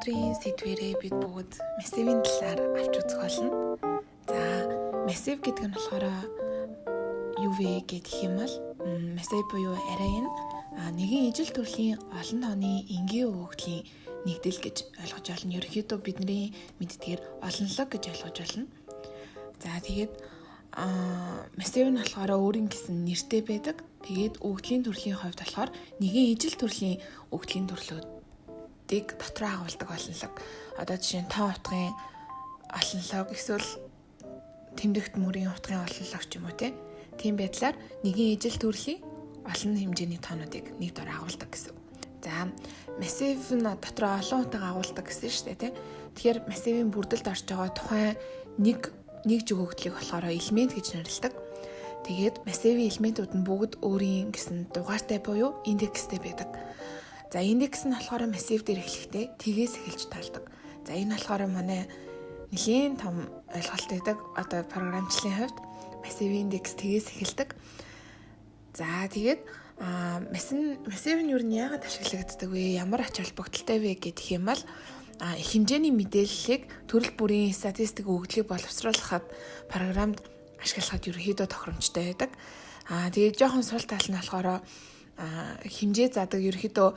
Өнөөдрийн сэдвээрээ бид бүгд массивын талаар авч үзэх болно. За, массив гэдэг нь болохоор юу вэ гэх юм бол массив буюу арай нь нэгэн ижил төрлийн олон тооны энгийн өгөгдлийн нэгдэл гэж ойлгож байна. Ерөнхийдөө бидний мэддгээр олонлог гэж ойлгож байна. За, тэгээд массив нь болохоор өөрийн гэсэн нэртэй байдаг. Тэгээд өгөгдлийн төрлийн хувьд болохоор нэгэн ижил төрлийн өгөгдлийн төрлүүд дотроо агуулдаг олонлог. Одоо жишээ нь тоо утгын олонлог эсвэл тэмдэгт мөрийн утгын олонлог ч юм уу тийм байдлаар нэгэн ижил төрлийн олон хэмжээний тоонуудыг нэг дор агуулдаг гэсэн. За, массив нь дотроо олон утга агуулдаг гэсэн шүү дээ. Тэгэхээр массивын бүрдэлд орж байгаа тухайн нэг жигөгдлийг болохоор элемент гэж нэрлэдэг. Тэгээд массивын элементүүд нь бүгд өөрийн гэсэн дугаартай буюу индекстэй байдаг. За, индекс нь болохоор массив дээр эхлэхдээ тгээс эхэлж таалдаг. За, энэ болохоор манай нэлийн том ойлголт байдаг. Одоо програмчлалын хувьд массивын индекс тгээс эхэлдэг. За, тэгээд массив нь юу нь яагаад ашиглагддаг вэ? Ямар ач холбогдолтой вэ гэх юм бол хэмжээний мэдээллийг төрөл бүрийн статистик өгөгдлийг боловсруулахад програмд ашиглахад ерөнхийдөө тохиромжтой байдаг. Тэгээд жоохон сул тал нь болохоор хэмжээ задаг ерөнхийдөө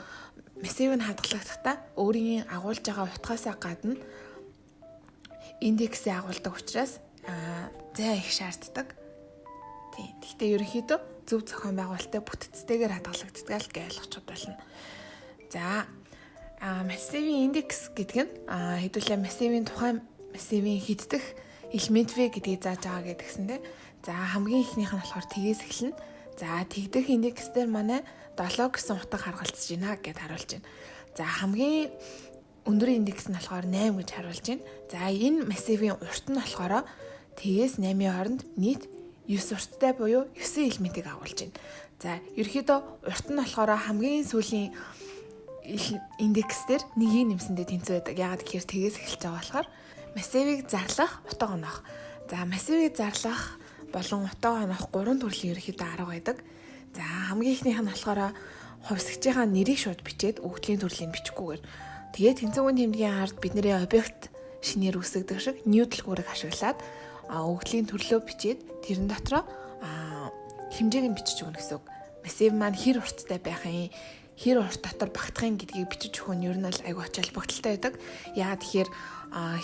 массив нь хадгалагдахдаа өөрийн агуулж байгаа утгаасаа гадна индексээ агуулдаг учраас зай их шаарддаг. Гэхдээ ерөнхийдөө зөв зохион байгуулалттай бүтцтэйгээр хадгалагддаг л гэж ойлгочиход байна. За, массивын индекс гэдэг нь хэдүүлээ массивын тухайн массивын хиддэх элемент вэ гэдгийг зааж байгаа гэдгсэндээ. За, хамгийн ихнийх нь болохоор тгээс эхэлнэ. За, тэгдэх индекс дээр манай 7 гэсэн утга харгалзаж байна гэдээ харуулж байна. За, хамгийн өндөр индекс нь болохоор 8 гэж харуулж байна. За, энэ массивын урт нь болохоор тгээс 8-ийн хооронд нийт 9 урттай буюу 9 элементийг агуулж байна. За, ерөнхийдөө урт нь болохоор хамгийн сүүлийн индекс дээр нэгийг нэмсэндээ тэнцүү байдаг. Яагаад гэхээр тгээс эхэлж байгаа болохоор массивыг зарлах, утга оноох. За, массивыг зарлах болон утга оноох 3 төрлийн ерөнхийдөө арга байдаг. За, хамгийн ихнийх нь болохоор хувьсгчийнхаа нэрийг шууд бичээд өгөгдлийн төрлийг бичихгүйгээр. Тэгээд тэнцвэрийн тэмдгийн ард бидний объект шинээр үсгдэг шиг ньюдлгүүрийг ашиглаад өгөгдлийн төрлөө бичээд тэрэн дотроо хэмжээг нь бичиж өгнө гэсэн үг. Массив маань хэр урттай байх юм, хэр урт дотор багтахын гэдгийг бичиж өгөх нь ер нь л айгүй ач холбогдолтой байдаг. Яагаад тэгэхээр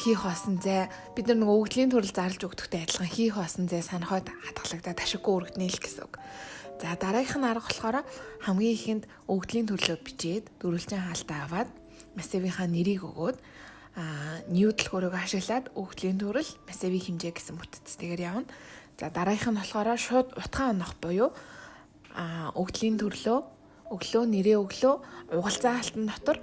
хийх хоосон зай бид нар нэг өгөгдлийн төрөл зарлж өгдөгтэй адилхан хийх хоосон зай санахад хадгалагдаад ашиггүй өргөднө л гэсэн үг. За, дараагийнх нь арга болохоор хамгийн ихэнд өгөгдлийн төрлөө бичээд дөрвөлжин хаалтаа аваад массивынхаа нэрийг өгөөд ньюдлгүүрийг ашиглаад өгөгдлийн төрөл массивын хэмжээ гэсэн бүтцтэйгээр явна. За, дараагийнх нь болохоор шууд утгаа оноох буюу өгөгдлийн төрлөө өглөө нэрээ өглөө угалзаа хаалтан дотор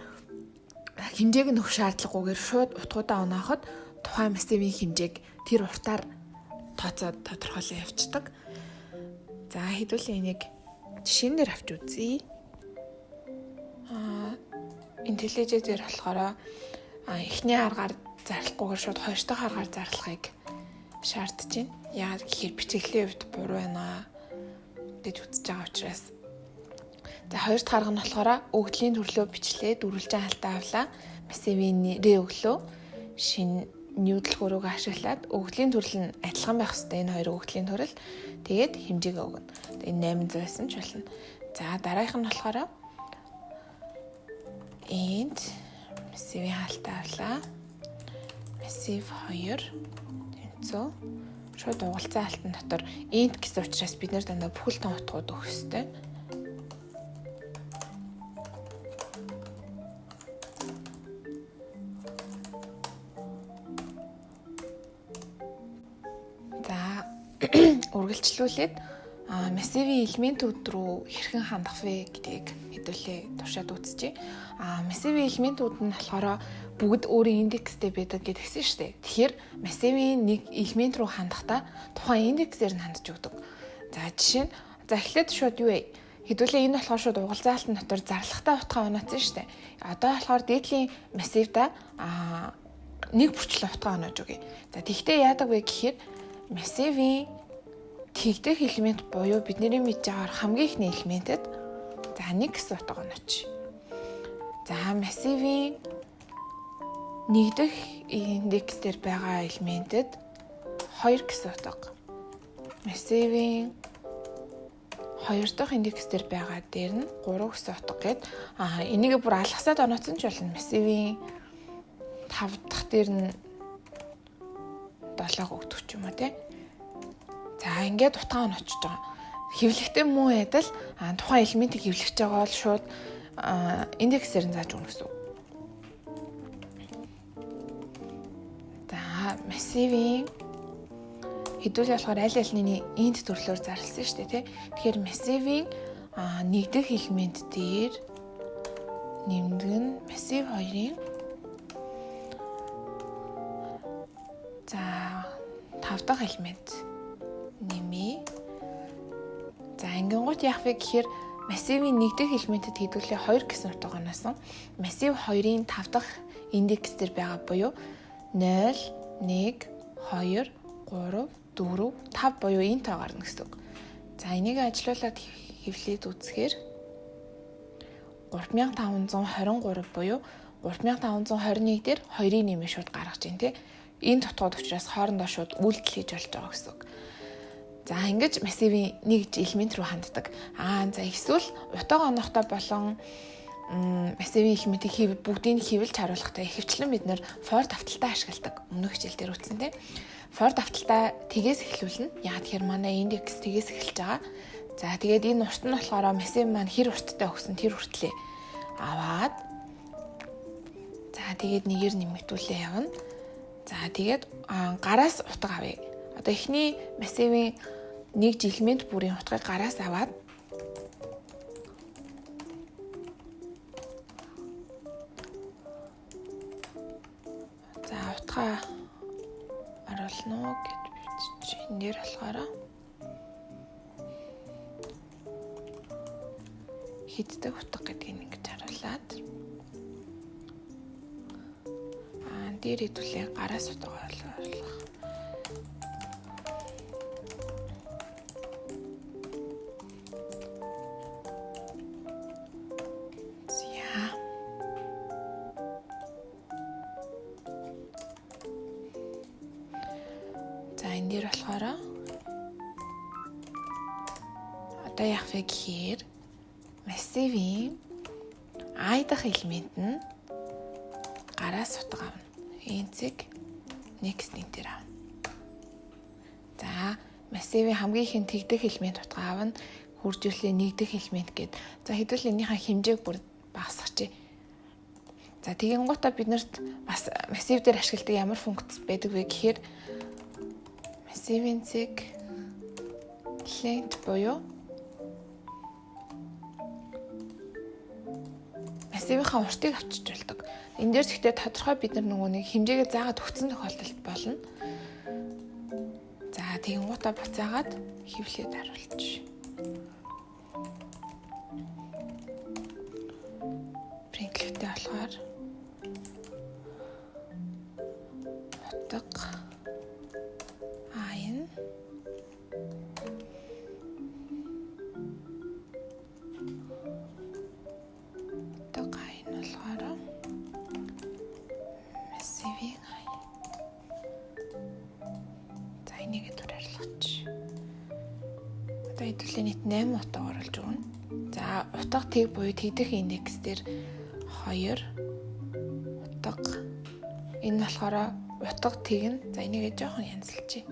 хэмжээг нь өгөх шаардлагагүйгээр шууд утгуудаа онооход тухайн массивын хэмжээг тэр уртаар тооцоод тодорхойлон явцдаг. За, хэдүүлээ энийг жишээн дээр авч үзье. Интеллиженс дээр болохоор эхний аргаар зарлахгүйгээр шууд хоёр дахь аргаар зарлахыг шаардж байна. Яагаад гэхээр бичиглэлийн хувьд буруу байна гэж үзэж байгаа учраас. За, хоёр дахь арга нь болохоор өгөгдлийн төрлөө бичлээ, дөрвөлжин хаалтаа авлаа, массивын нэрээ өглөө, шинэ ньюдлгүүрийг ашиглаад өгөгдлийн төрөл нь адилхан байх ёстой. Энэ хоёр өгөгдлийн төрөл. Тэгээд хэмжээг өгнө. Энэ 800 байсан ч болно. За, дараагийнх нь болохоор энд массивын хаалтаа авлаа. Массив 2 тэнцүү. Шууд угалзаа хаалтан дотор энд гэсэн учраас бид нэр дандаа бүхэл тон утгууд өгөх ёстой. Үргэлжлүүлээд массивын элементүүд рүү хэрхэн хандах вэ гэдгийг хэдүүлээ туршаад үзчихье. Массивын элементүүд нь болохоор бүгд өөрийн индекстэй байдаг гэдгсэн шүү дээ. Тэгэхээр массивын нэг элемент рүү хандахдаа тухайн индексээр нь хандж өгдөг. За, жишээ нь эхлээд шууд юу вэ? Хэдүүлээ энэ болохоор шууд угалзаа хаалтан дотор зарлахтаа утгаа онооцсон шүү дээ. Одоо болохоор дээдлийн массивда нэг бүрчлэн утгаа оноож өгье. За, тэгтээ яадаг вэ гэхээр массивын тэгдэх элемент буюу бидний мэдж байгаагаар хамгийн ихний элементэд за нэг гэсэн утга онооч. За, массивын нэг дэх индекс дээр байгаа элементэд 2 гэсэн утга. Массивын 2 дахь индекс дээр байгаа дээр нь 3 гэсэн утга гээд энийг бүр алгасаад онооцсон ч болно. Массивын 5 дахь дээр нь 7 өгдөг ч юм уу тий. За ингээд утгаа онооч байгаа. Хэвлэгтэй муу ядал тухайн элементийг хэвлэгч байгаа бол шууд индексээр нь зааж өгнө гэсэн үг. За массивын хэдүүлээ болохоор аль альны энд төрлөөр зарласан шүү дээ тий. Тэгэхээр массивын нэг дэх элемент дээр нэмдэг нь массив 2-ын за 5 дахь элемент нэмээ. За ангингууд яах вэ гэхээр массивын нэг дэх элементэд хэдүүлээ 2 гэсэн утга оноосон. Массив 2-ын 5 дахь индекс дээр байгаа буюу 0, 1, 2, 3, 4, 5 буюу энэ тоо гарна гэсэн үг. За энийг ажилуулад хэвлээд үзэхээр 3523 буюу 3521 дээр 2-ын нэмээ шууд гаргаж байна тий. Энэ тутгууд учраас хоорондоо шууд үйлдэл хийж болж байгаа гэсэн үг. За ингэж массивын нэг элемент рүү ханддаг. За эсвэл утга оноохтой болон массивын элементийг бүгдийг хэвлэж харуулахдаа ихэвчлэн бид нэр for давталтаа ашигладаг. Өмнөх хичээл дээр үтсэн тийм. For давталтаа тгээс эхлүүлнэ. Яг тэгэхээр манай индекс тгээс эхэлж байгаа. За тэгээд энэ урт нь болохоор массив маань хэр урттай өгсөн тэр хүртлээ аваад за тэгээд нэгээр нэмэгдүүлээ явна. За тэгээд гараас утга авъя. Одоо эхний массивын нэг элемент бүрийн утгыг гараас аваад за утгаа оруулна уу гэж бичиж энэ дээр болохоор хиддэг утга гэдгийг ингэж харуулад дээр хэдүүлээ гараас утга оруулах. За энэ дээр болохоор одоо яах вэ гэхээр массивын I дахь элемент нь гараас утга авна. Энцэг next нэтер авна. За массивын хамгийн ихэнд тэгдэх элемент утга авна. Хурж ирлээ нэгдэх элемент гээд. За хэдүүл энийхээ хэмжээг бүр багасгачих. За тэгэнгუутаа биднэрт бас массив дээр ашигладаг ямар функц байдаг вэ гэхээр массивын цэг length буюу массивынхаа уртыг авчиж болдог. Энэ дээр гэхдээ тодорхой бид нөгөө нэг хэмжээгээ заагаад өгсөн тохиолдолд болно. За тэгэнгуутаа буцаагаад хэвлээд харуулчих. Принтлэгтэй болохоор утга айн болохоор массивын айн. За энийг дүрэлгэж. Одоо хэдүүлээ нийт 8 утга оруулж өгнө. За утга тэг буюу тэгдэх индекс дээр 2 утга. Энэ болохоор утга тэг нь. За энийг жоохон янзлчих.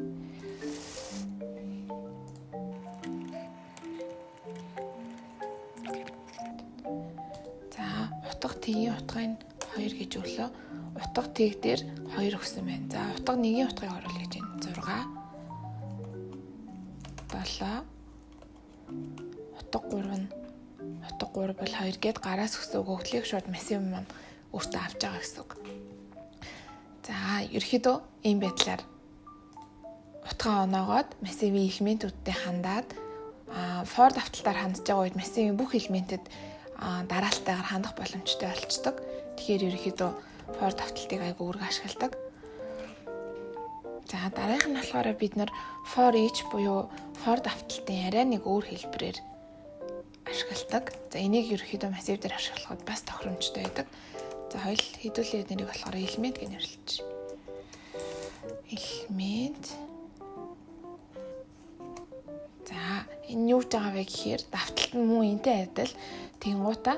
Тэгийн утгыг 2 гэж өглөө. Утга тэг дээр 2 өгсөн байна. За утга 1-ийн утгыг оруулъя гэж байна. 6 7 утга 3 нь утга 3 бол 2 гээд гараас өгсөн өгөгдлийг шууд массив маань өөртөө авч байгаа гэсэн үг. За ерөөхдөө ийм байдлаар утгаа оноогоод массивын элементүүдтэй хандаад for давталтаар хандж байгаа үед массивын бүх элементэд дараалтайгаар хандах боломжтой болцдог. Тэгэхээр ерөөхдөө for давталтыг айгүй өргө ашигладаг. За дараагийнх нь болохоор бид нар for each буюу for давталтын арай нэг өөр хэлбэрээр ашигладаг. За энийг ерөөхдөө массив дээр ашиглахад бас тохиромжтой байдаг. За хоёул хэдүүлээ нэрийг болохоор элемент гэж нэрлэж. Элемент. За энэ юу гэж байгаа вэ гэхээр давталт нь мөн энтэй адил тэнгуутаа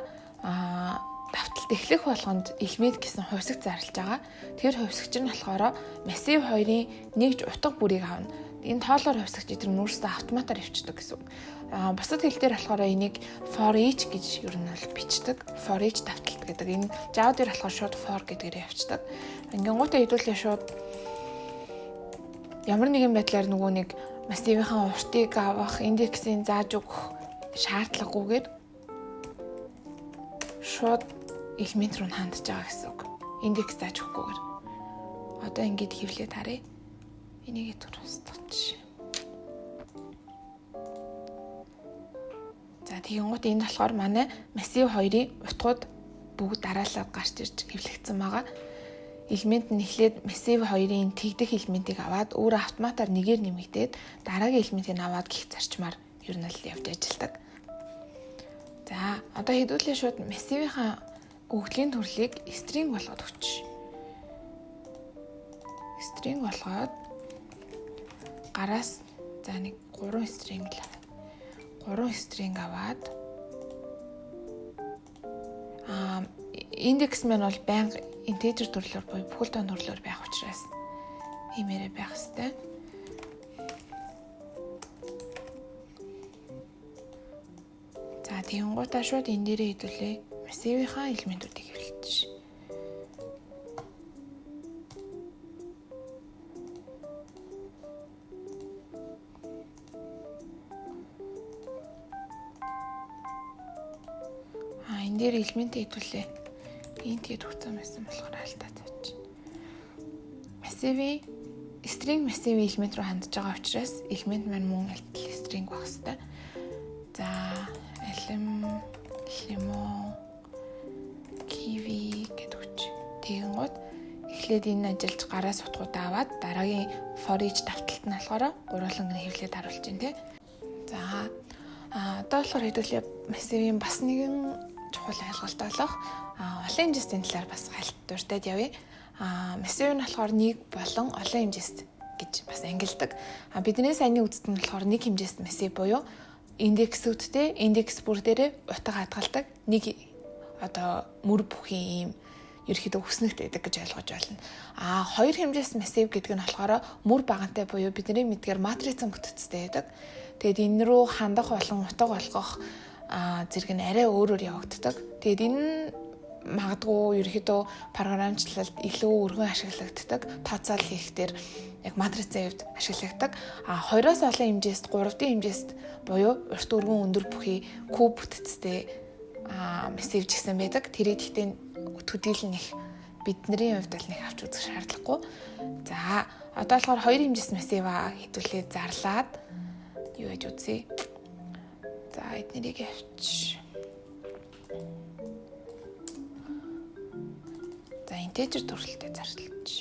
давталт эхлэх болгонд элемент гэсэн хувьсаг зарлж байгаа. Тэр хувьсагч нь болохоор массив 2-ын нэгж утга бүрийг авна. Энэ тоолоор хувьсагч эдгээр нүүрсээ автоматар өвчдөг гэсэн үг. Бусад хэл дээр болохоор энийг for each гэж ер нь бол бичдэг. For each давталт гэдэг. Энэ Java дээр болохоор шууд for гэдгээр явцдаг. Ингээ гутаа хэдүүлээ шууд ямар нэгэн байдлаар нөгөө нэг массивынхаа уртыг авах, индексийн зааж өгөх шаардлагагүйгээр шууд элемент руу хандж байгаа гэсэн үг. Индекс зааж өгөхгүйгээр. Одоо ингэж хэвлээд харъя. Энийг түрүүстгч. За тэгэнгუთ энэ болохоор манай массив 2-ын утгууд бүгд дараалал гарч ирж хэвлэгдсэн байгаа. Элемент нь эхлээд массив 2-ын тэгдэх элементийг аваад өөрөө автоматар нэгээр нэмэгдээд дараагийн элементийг аваад гих зарчмаар ер нь л явж ажилладаг. За одоо хэдүүлээ шууд массивынхаа өгөгдлийн төрлийг string болгоод өгч. String болгоод гараас за нэг 3 string л 3 string аваад индекс маань бол байнга integer төрлөөр буюу бүхэл тоон төрлөөр байх учраас иймэрэ байх хэвээр. За тэгэнгуутаа шууд энэ дээрээ хэдүүлээ массивынхаа элементүүдийг хэвлэж. Энэ дээр элементээ хэдүүлээ. Интгээд өгсөн байсан болохоор алдаад байж. Массивын string массивын элемент руу хандж байгаа учраас элемент маань мөн альтл string байх хэвээр. За лимо kiwi гэдэг үгч. Тэгэнгუთ эхлээд энэ ажиллаж гараас утгуудаа аваад дараагийн for each давталт нь болохоор гурван гэн хэвлээд харуулж байна тий. За одоо болохоор хэдүүлээ массивын бас нэгэн чухал ойлголт болох олон хэмжээсийн талаар бас хальт дуртад явъя. Массив нь болохоор нэг болон олон хэмжээст гэж бас ангилдаг. Бидний саяны үзэд нь болохоор нэг хэмжээст массив буюу индексүүдтэй индекс бүр дээрээ утга хадгалдаг нэг одоо мөр бүхий ийм ерөөхдөө хүснэгт байдаг гэж ойлгож байна. Хоёр хэмжээст массив гэдэг нь болохоор мөр багантай буюу бидний мэдгээр матрицын бүтэцтэй байдаг. Тэгэд энэ рүү хандах болон утга олгох зэрэг нь арай өөрөөр явагддаг. Тэгэд энэ магадгүй ерөөхдөө програмчлалд илүү өргөн ашиглагддаг. Тооцоол хийхдээ яг матрицын хувьд ашиглагддаг. 2-оос олон хэмжээст 3D хэмжээст буюу урт өргөн өндөр бүхий куб бүтэцтэй массив гэсэн байдаг. Тэрийг гэхдээ төдийлөн их бидний хувьд л нэг авч үзэх шаардлагагүй. За одоо болохоор 2 хэмжээст массив хэдүүлээ зарлаад юу гэж үзье. За эднэрийг авч. За integer төрөлтэй зарлаж.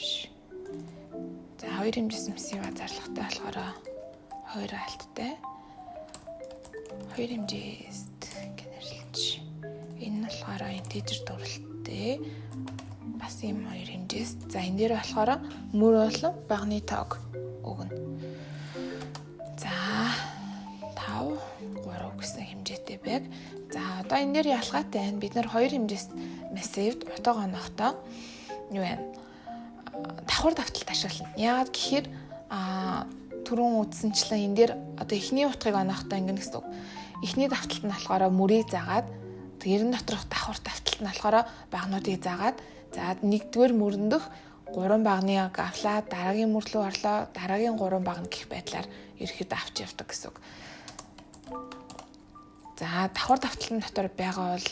За 2 хэмжээст массив зарлахтай болохоор 2 алттай. 2 хэмжээст гэнэрлэж. Энэ нь болохоор integer төрөлтэй. Бас ийм 2 хэмжээст. За энэ дээр болохоор мөр болон багны тоог өгнө. За 5 3 гэсэн хэмжээтэй байг. За одоо энэ дээр ялгаатай байна. Бид нар 2 хэмжээст массивд утга онохдоо юу вэ? Давхар давталт ашиглана. Яагаад гэхээр түрүүн үзсэнчлэн энэ дээр одоо эхний утгыг онохдоо ингэнэ гэсэн үг. Эхний давталт нь болохоор мөрийг заагаад тэрэн доторх давхар давталт нь болохоор багнуудыг заагаад за нэгдүгээр мөрөндөх 3 багныг авлаа, дараагийн мөр рүү орлоо, дараагийн 3 багн гэх байдлаар ерөөхдөө авч явдаг гэсэн үг. За давхар давталтын дотор байгаа бол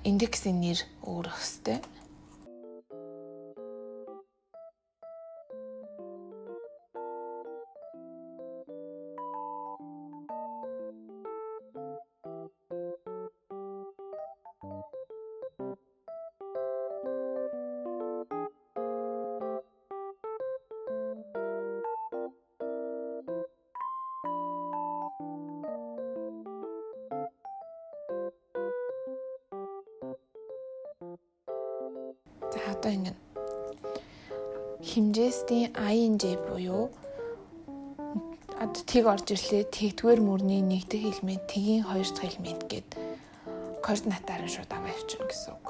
индексийн нэр өөрөх хэвээр. За одоо ингэ хэмжээсийн INJ буюу одоо тэг орж ирлээ. Тэгдүгээр мөрний 1 дахь элемент, тэгийн 2 дахь элемент гээд координатаараа шууд аваа явчихна гэсэн үг.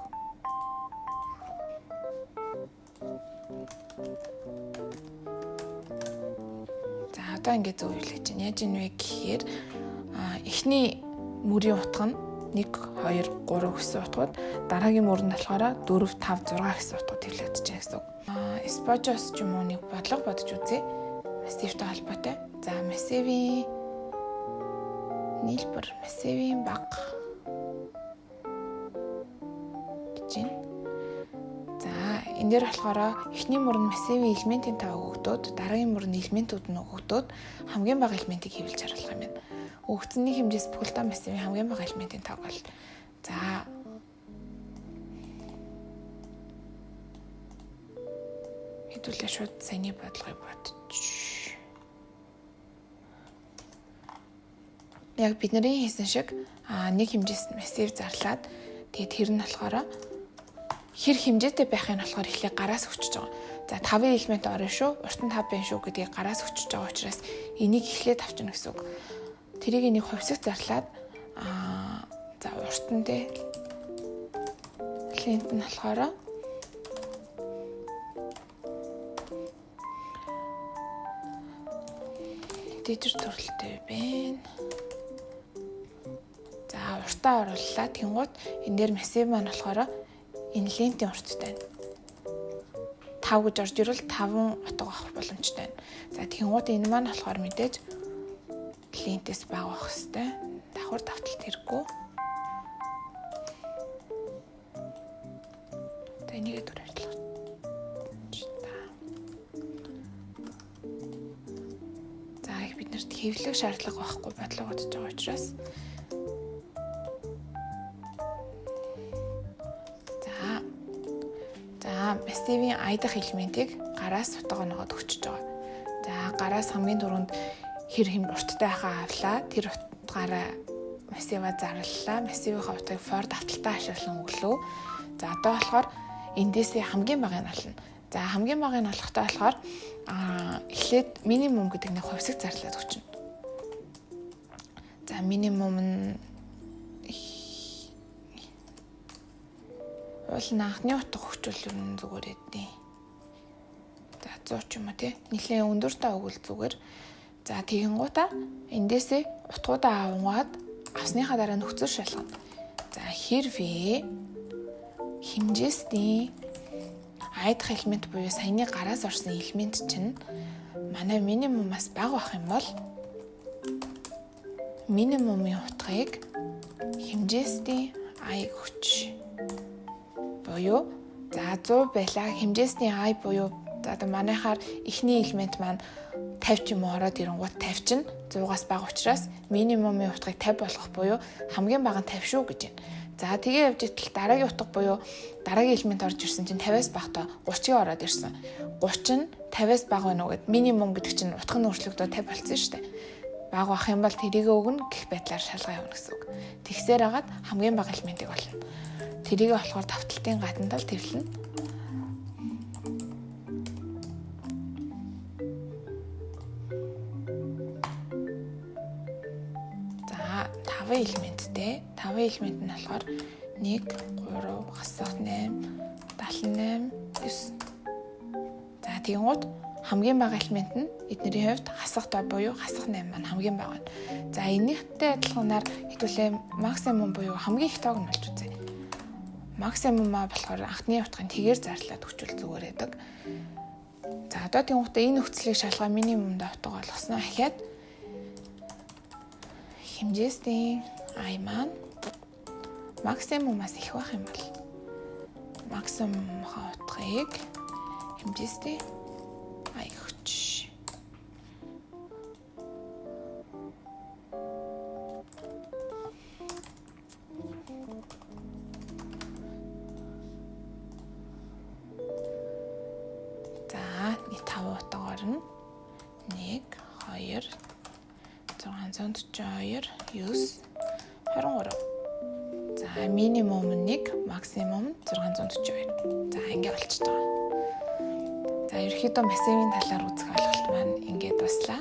За одоо ингэ зөвлөж чинь яаж ийн вэ гэхээр эхний мөрийн утга нь 1 2 3 гэсэн утгууд, дараагийн мөр нь болохоор 4 5 6 гэсэн утгууд хэвлэгдэж байгаа гэсэн үг. Спожос ч юм уу нэг бодлого бодож үзье. Массивтай холбоотой. За массивийн нийлбэр, массивийн баг гэж байна. За энэ дээр болохоор эхний мөр нь массивийн элементийн тав өгөгдөөд, дараагийн мөр нь элементүүд нь өгөгдөөд хамгийн бага элементийг хэвлэж харуулах юм байна. Өгөгдсөн нэг хэмжээс бүхэлдээ массивийн хамгийн бага элементийн тав бол за хэдүүлээ шууд саяны бодлогыг бодож. Яг бидний хийсэн шиг нэг хэмжээс массив зарлаад тэгээд тэр нь болохоор хэр хэмжээтэй байхын болохоор эхлээ гараас өчөж байгаа. За 5 элемент орно шүү, урт нь 5 байна шүү гэдгийг гараас өчөж байгаа учраас энийг эхлээд авчна гэсэн үг. Тэрийг нэг хувьсах зарлаад за урт нь тэ линт нь болохоор дижитал төрөлтэй байна. За уртаа орууллаа. Тэнгууд энэ дээр массив маань болохоор энэ лентийн урттай байна. 5 гэж орж ирвэл 5 утга авах боломжтой байна. За тэнгууд энэ маань болохоор мэдээж лентээс бага байх хэвээр. Давхар давталт хэрэггүй. За энийг дүр ажиллах. За их биднэрт хэвлэх шаардлага байхгүй бодлого бодож байгаа учраас массивийн I дахь элементийг гараас утга оноогод өгчөж байгаа. За гараас хамгийн түрүүнд хэр урттай хаа авлаа. Тэр утгаараа массива зарлалаа. Массивийнхаа утгыг for давталтаа ашиглан өглөө. За одоо болохоор эндээсээ хамгийн багыг нь олно. За хамгийн багыг нь олохдоо болохоор эхлээд минимум гэдэг нэг хувьсаг зарлаад өгчнө. За минимум нь уул анхны утга хөгжүүл юм зүгээр эдний. За 100 ч юм уу тий. Нилээн өндөртэй өгвөл зүгээр. За тэгэнгуутаа эндээсээ утгуудаа аваад авсныхаа дараа нөхцөл шалгана. За хэрвээ хэмжээсний I дахь элемент буюу саяны гараас орсон элемент чинь манай минимумаас бага байх юм бол минимумын утгыг хэмжээсний I хүч буюу за 100 байлаа. Хэмжээсний I буюу за манайхаар эхний элемент маань 50 ч юм уу ороод ирэнгуут 50 чинь 100-аас бага учраас минимумын утгыг 50 болгох буюу хамгийн бага нь 50 шүү гэж байна. За тэгээ явж итэл дараагийн утга буюу дараагийн элемент орж ирсэн чинь 50-аас багтаа 30-ыг ороод ирсэн. 30 нь 50-аас бага байна уу гэд минимум гэдэг чинь утга нь өөрчлөгдөө 50 болсон шүү дээ. Бага бах юм бол тэрийг өгнө гэх байдлаар шалгаа явуулна гэсэн үг. Тэгсээр хагаад хамгийн бага элементийг олно. Тэрийг болохоор давталтын гадна тал тэвлэнэ. За 5 элементтэй. 5 элемент нь болохоор 1 3 хасах 8 78 9. За тэгэнгუთ хамгийн бага элемент нь эднэрийн хувьд хасах тоо буюу хасах 8 маань хамгийн бага байна. За энэхтэй адилханаар хэдүүлээ максимум буюу хамгийн их тоог нь олж үзье. Максимумаа болохоор анхны утгыг тэгээр зарлаад өгчүүл зүгээр байдаг. За одоо тэгэнгუთ энэ нөхцөлийг шалгаа минимумд утга болгосноо ахиад хэмжээсийн I маань максимумаас их байх юм бол максимумын утгыг хэмжээсийн I хүч за нэг 5 утгаар нь 1 2 642 9 23. За минимум 1, максимум 642. За ингэ болчихж байгаа. За ерөнхийдөө массивын талаар үзэх ойлголт маань ингээд дуслаа.